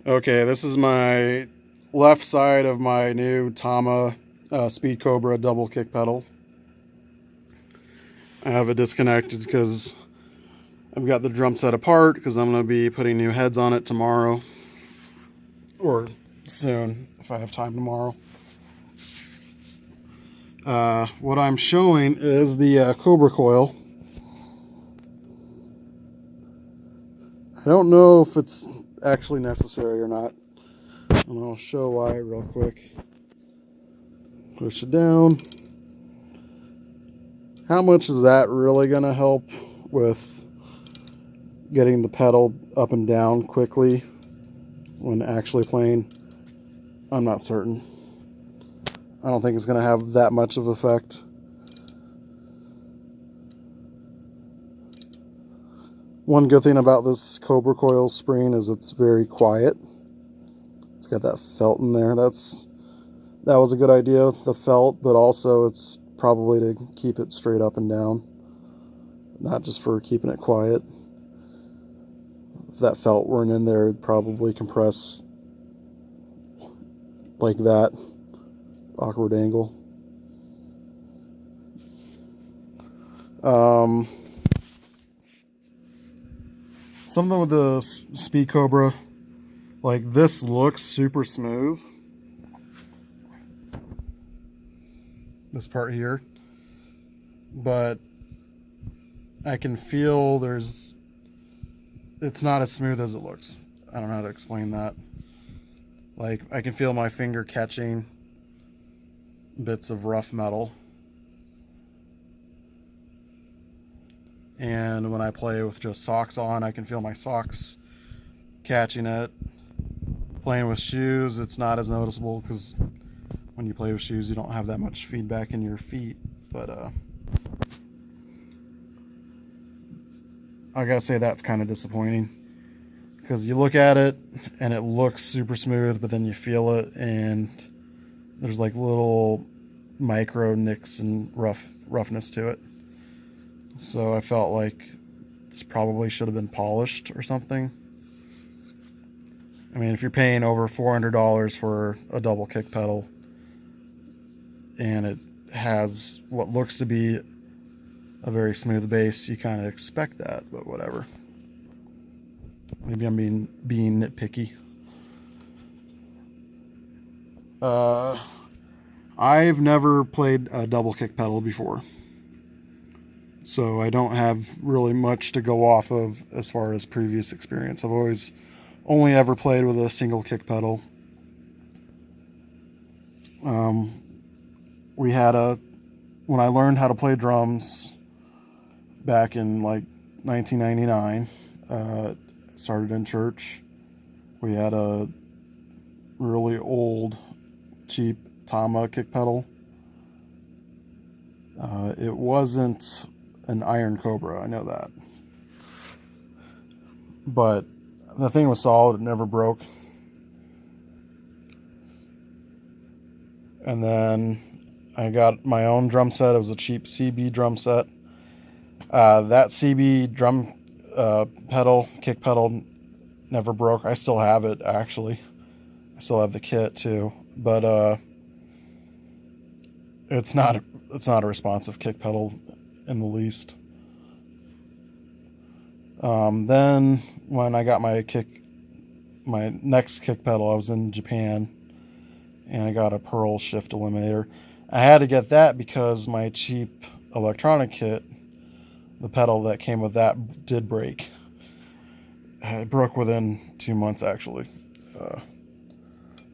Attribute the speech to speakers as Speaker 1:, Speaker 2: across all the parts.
Speaker 1: Okay, this is my left side of my new Tama Speed Cobra double kick pedal. I have it disconnected because I've got the drum set apart because I'm going to be putting new heads on it tomorrow. Or soon, if I have time tomorrow. What I'm showing is the Cobra coil. I don't know if it's actually necessary or not. And I'll show why real quick. Push it down. How much is that really going to help with getting the pedal up and down quickly when actually playing? I'm not certain. I don't think it's going to have that much of effect. One good thing about this Cobra coil spring is it's very quiet. It's got that felt in there. That was a good idea with the felt, but also it's probably to keep it straight up and down, not just for keeping it quiet. If that felt weren't in there, it'd probably compress like that. Awkward angle. Something with the Speed Cobra, like this looks super smooth. This part here. But I can feel it's not as smooth as it looks. I don't know how to explain that. Like, I can feel my finger catching bits of rough metal. And when I play with just socks on, I can feel my socks catching it. Playing with shoes, it's not as noticeable because when you play with shoes, you don't have that much feedback in your feet. But I gotta say that's kind of disappointing because you look at it and it looks super smooth, but then you feel it and there's like little micro nicks and roughness to it. So I felt like this probably should have been polished or something. I mean, if you're paying over $400 for a double kick pedal and it has what looks to be a very smooth bass, you kind of expect that, but whatever. Maybe I'm being nitpicky. I've never played a double kick pedal before, so I don't have really much to go off of as far as previous experience. I've always only ever played with a single kick pedal. When I learned how to play drums back in like 1999, started in church. We had a really old, cheap Tama kick pedal. It wasn't an iron Cobra, I know that. But the thing was solid, it never broke. And then I got my own drum set. It was a cheap CB drum set. That CB drum kick pedal never broke. I still have it, actually. I still have the kit too, but it's not a responsive kick pedal in the least. Then when I got my next kick pedal, I was in Japan, and I got a Pearl shift eliminator. I had to get that because my cheap electronic kit, the pedal that came with that, did break. It broke within 2 months, actually.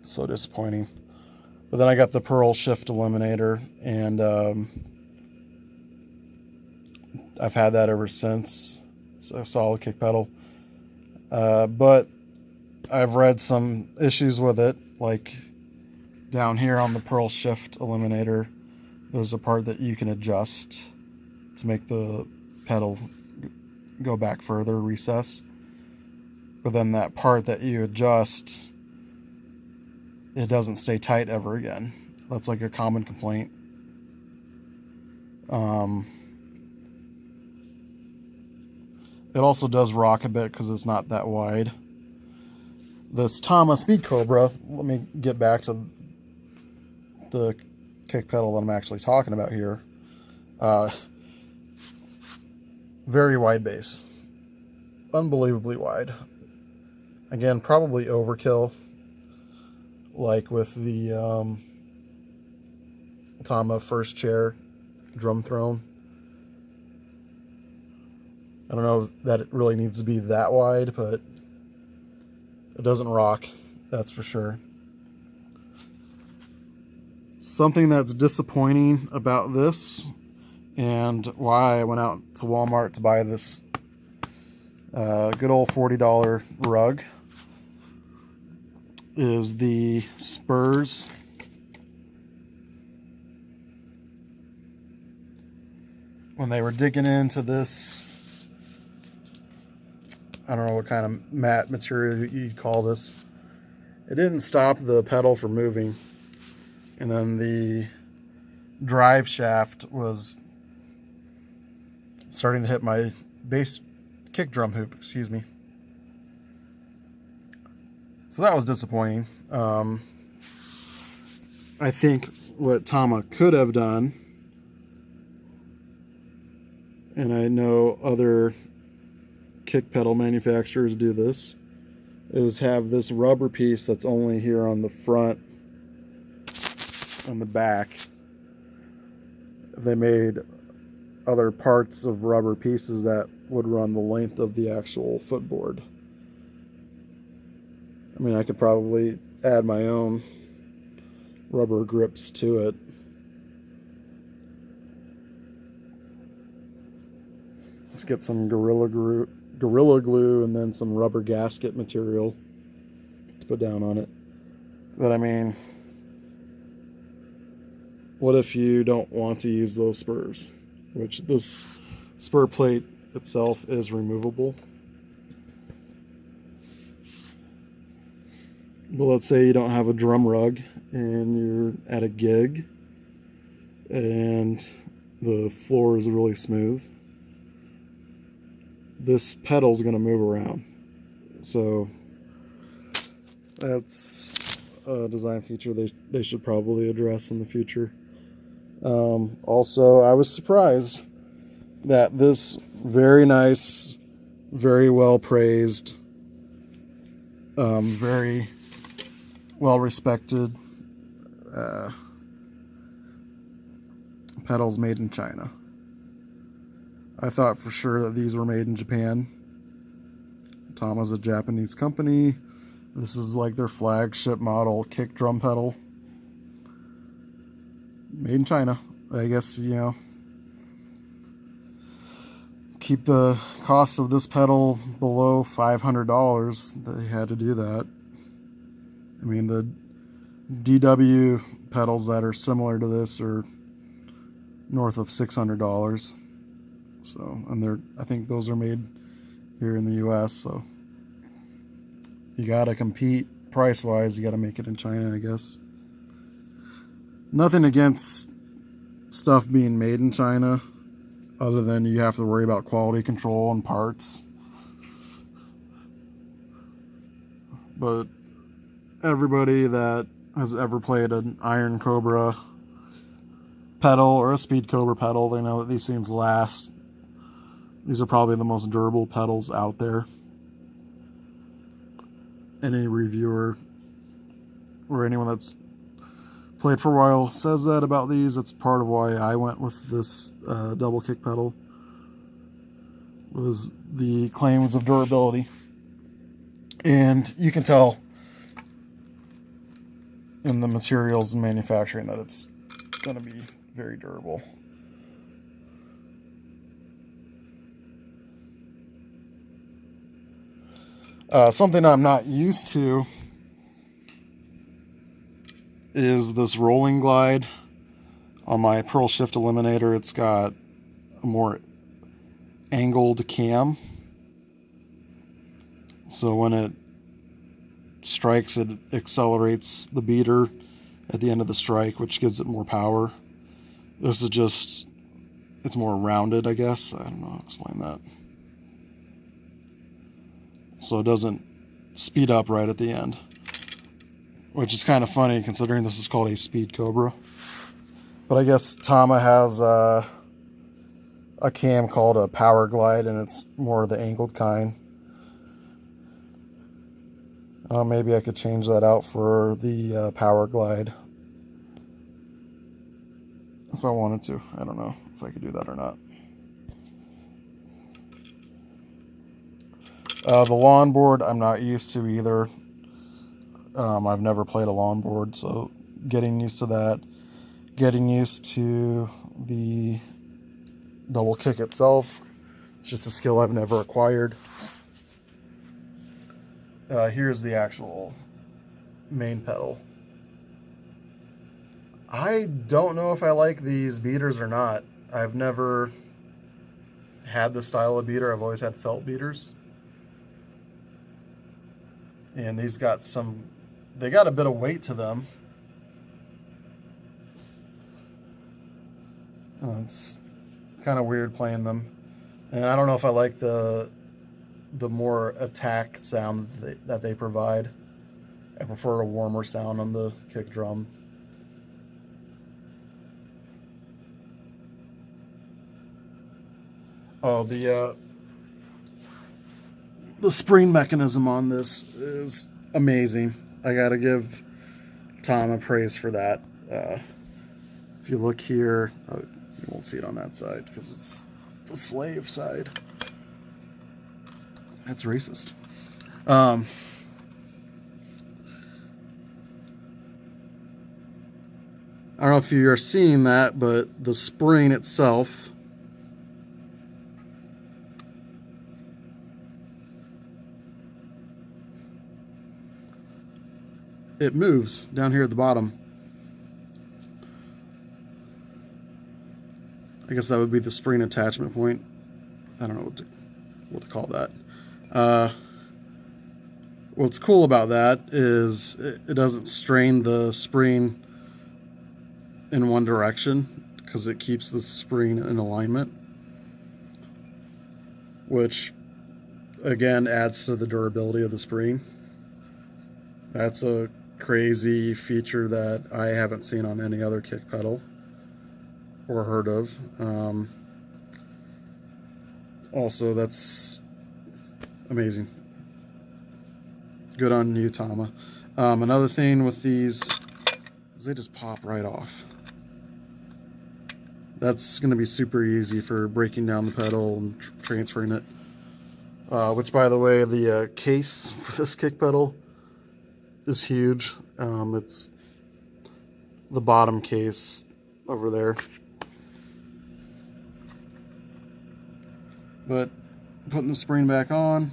Speaker 1: So disappointing. But then I got the Pearl shift eliminator, and I've had that ever since. It's a solid kick pedal. But I've read some issues with it, like down here on the Pearl shift eliminator, there's a part that you can adjust to make the pedal go back further, recess. But then that part that you adjust, it doesn't stay tight ever again. That's like a common complaint. It also does rock a bit because it's not that wide. this Tama Speed Cobra, let me get back to the kick pedal that I'm actually talking about here. Very wide base. Unbelievably wide. Again, probably overkill, like with the Tama first chair drum throne. I don't know that it really needs to be that wide, but it doesn't rock, that's for sure. Something that's disappointing about this, and why I went out to Walmart to buy this good old $40 rug, is the spurs. When they were digging into this, I don't know what kind of mat material you'd call this, it didn't stop the pedal from moving. And then the drive shaft was starting to hit my bass kick drum hoop, excuse me. So that was disappointing. I think what Tama could have done, and I know other kick pedal manufacturers do this, is have this rubber piece that's only here on the front and the back. If they made other parts of rubber pieces that would run the length of the actual footboard. I mean, I could probably add my own rubber grips to it. Let's get some Gorilla Glue and then some rubber gasket material to put down on it. But I mean, what if you don't want to use those spurs? Which this spur plate itself is removable. But let's say you don't have a drum rug and you're at a gig and the floor is really smooth. This pedal is going to move around. So that's a design feature they should probably address in the future. Also, I was surprised that this very nice, very well praised, very well respected pedals made in China. I thought for sure that these were made in Japan. Tama's a Japanese company. This is like their flagship model kick drum pedal. Made in China. I guess, you know, keep the cost of this pedal below $500. They had to do that. I mean, the DW pedals that are similar to this are north of $600. So, and I think those are made here in the US, so you gotta compete price-wise, you gotta make it in China, I guess. Nothing against stuff being made in China, other than you have to worry about quality control and parts. But everybody that has ever played an Iron Cobra pedal or a Speed Cobra pedal, they know that these things last. These are probably the most durable pedals out there. Any reviewer or anyone that's played for a while says that about these. That's part of why I went with this double kick pedal, was the claims of durability. And you can tell in the materials and manufacturing that it's going to be very durable. Something I'm not used to is this rolling glide on my Pearl Shift Eliminator. It's got a more angled cam, so when it strikes, it accelerates the beater at the end of the strike, which gives it more power. This is just, it's more rounded, I guess. I don't know how to explain that. So it doesn't speed up right at the end, which is kind of funny considering this is called a Speed Cobra. But I guess Tama has a cam called a Power Glide, and it's more the angled kind. Maybe I could change that out for the Power Glide if I wanted to. I don't know if I could do that or not. The lawn board I'm not used to either. I've never played a lawn board, so getting used to that. Getting used to the double kick itself. It's just a skill I've never acquired. Here's the actual main pedal. I don't know if I like these beaters or not. I've never had this style of beater. I've always had felt beaters. And these got they got a bit of weight to them. It's kind of weird playing them. And I don't know if I like the more attack sound that they provide. I prefer a warmer sound on the kick drum. Oh, the spring mechanism on this is amazing. I gotta give Tama praise for that. If you look here, you won't see it on that side because it's the slave side. That's racist. I don't know if you're seeing that, but the spring itself it moves down here at the bottom. I guess that would be the spring attachment point. I don't know what to call that. What's cool about that is it doesn't strain the spring in one direction because it keeps the spring in alignment, which again adds to the durability of the spring. That's a crazy feature that I haven't seen on any other kick pedal or heard of. Also, that's amazing. Good on you, Tama. Another thing with these is they just pop right off. That's going to be super easy for breaking down the pedal and transferring it. Which, by the way, the case for this kick pedal is huge. It's the bottom case over there. But putting the spring back on,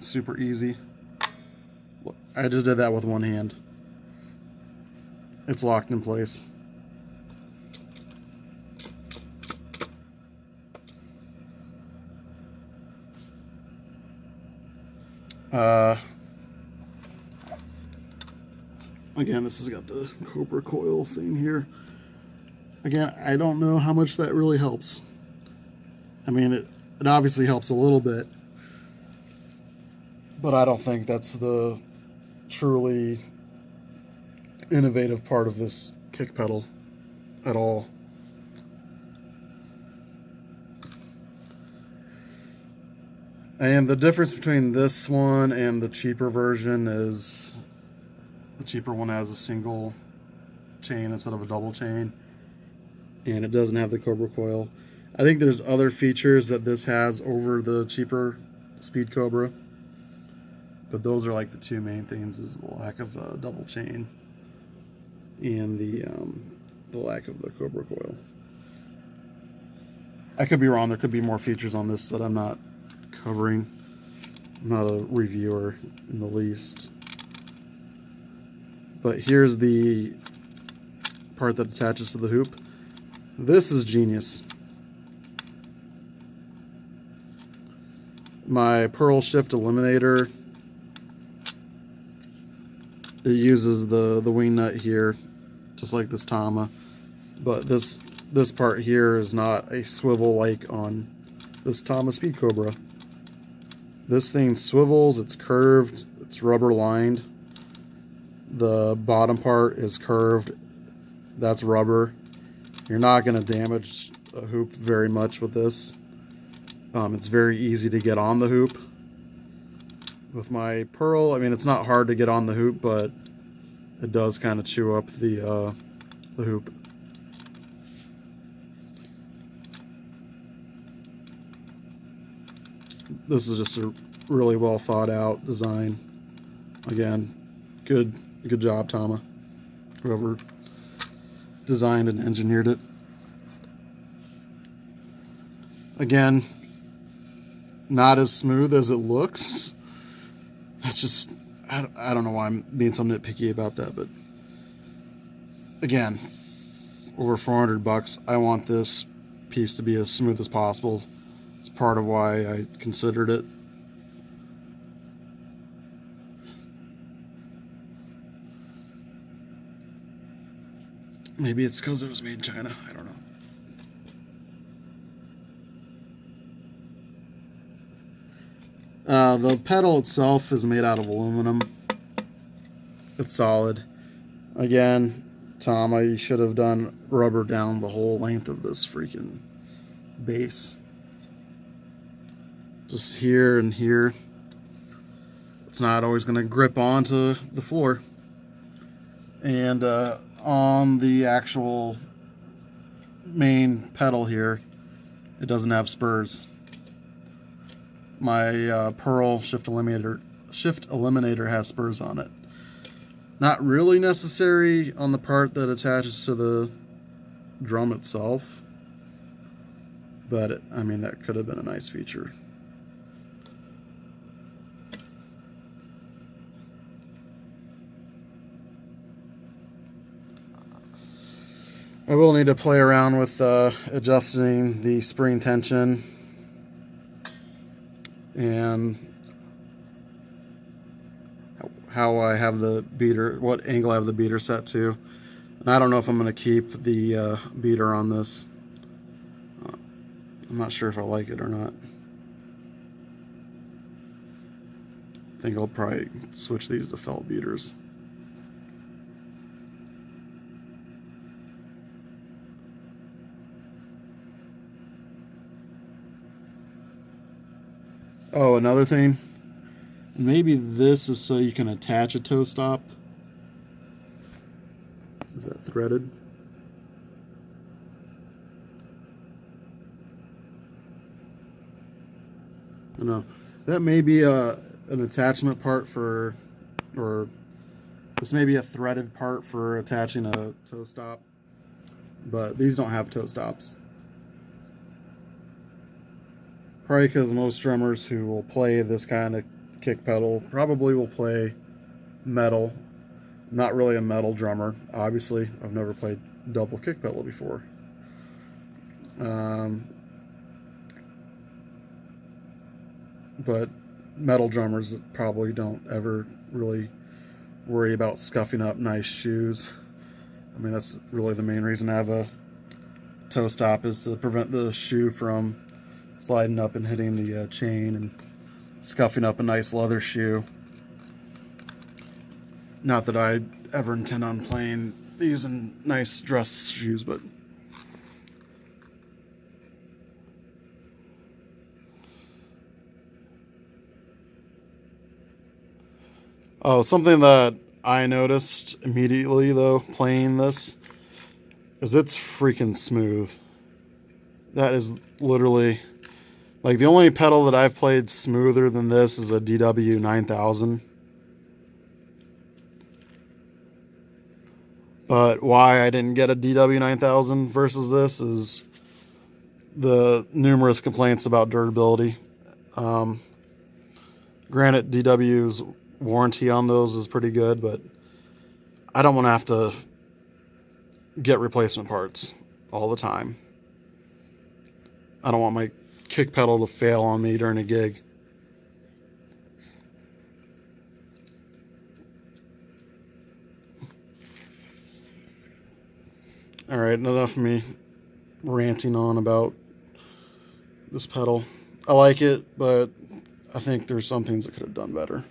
Speaker 1: super easy. I just did that with one hand. It's locked in place. Again, this has got the Cobra coil thing here. Again, I don't know how much that really helps. I mean, it obviously helps a little bit, but I don't think that's the truly innovative part of this kick pedal at all. And the difference between this one and the cheaper version is the cheaper one has a single chain instead of a double chain, and it doesn't have the Cobra coil. I think there's other features that this has over the cheaper Speed Cobra, but those are like the two main things: is the lack of a double chain and the lack of the Cobra coil. I could be wrong. There could be more features on this that I'm not covering. I'm not a reviewer in the least. But here's the part that attaches to the hoop. This is genius. My Pearl Shift Eliminator, it uses the wing nut here, just like this Tama. But this part here is not a swivel like on this Tama Speed Cobra. This thing swivels, it's curved, it's rubber lined. The bottom part is curved, that's rubber. You're not going to damage a hoop very much with this. It's very easy to get on the hoop. With my Pearl, I mean, it's not hard to get on the hoop, but it does kind of chew up the hoop. This is just a really well thought out design. Again, good job, Tama, whoever designed and engineered it. Again, not as smooth as it looks. That's just, I don't know why I'm being so nitpicky about that, but again, over $400, I want this piece to be as smooth as possible. It's part of why I considered it. Maybe it's because it was made in China, I don't know. The pedal itself is made out of aluminum. It's solid. Again, Tama, you should have done rubber down the whole length of this freaking base. Just here and here. It's not always going to grip onto the floor. And on the actual main pedal here, it doesn't have spurs. My Pearl shift eliminator has spurs on it. Not really necessary on the part that attaches to the drum itself, but I mean, that could have been a nice feature. I will need to play around with adjusting the spring tension and how I have the beater, what angle I have the beater set to. And I don't know if I'm going to keep the beater on this. I'm not sure if I like it or not. I think I'll probably switch these to felt beaters. Oh, another thing. Maybe this is so you can attach a toe stop. Is that threaded? I don't know. That may be an attachment part for, or this may be a threaded part for attaching a toe stop, but these don't have toe stops. Probably because most drummers who will play this kind of kick pedal probably will play metal. I'm not really a metal drummer, obviously. I've never played double kick pedal before. But metal drummers probably don't ever really worry about scuffing up nice shoes. I mean, that's really the main reason I have a toe stop, is to prevent the shoe from sliding up and hitting the chain and scuffing up a nice leather shoe. Not that I ever intend on playing these in nice dress shoes, but oh, something that I noticed immediately though playing this is it's freaking smooth. That is literally, like, the only pedal that I've played smoother than this is a DW 9000. But why I didn't get a DW 9000 versus this is the numerous complaints about durability. Granted, DW's warranty on those is pretty good, but I don't want to have to get replacement parts all the time. I don't want my kick pedal to fail on me during a gig. Alright, enough of me ranting on about this pedal. I like it, but I think there's some things that could have done better.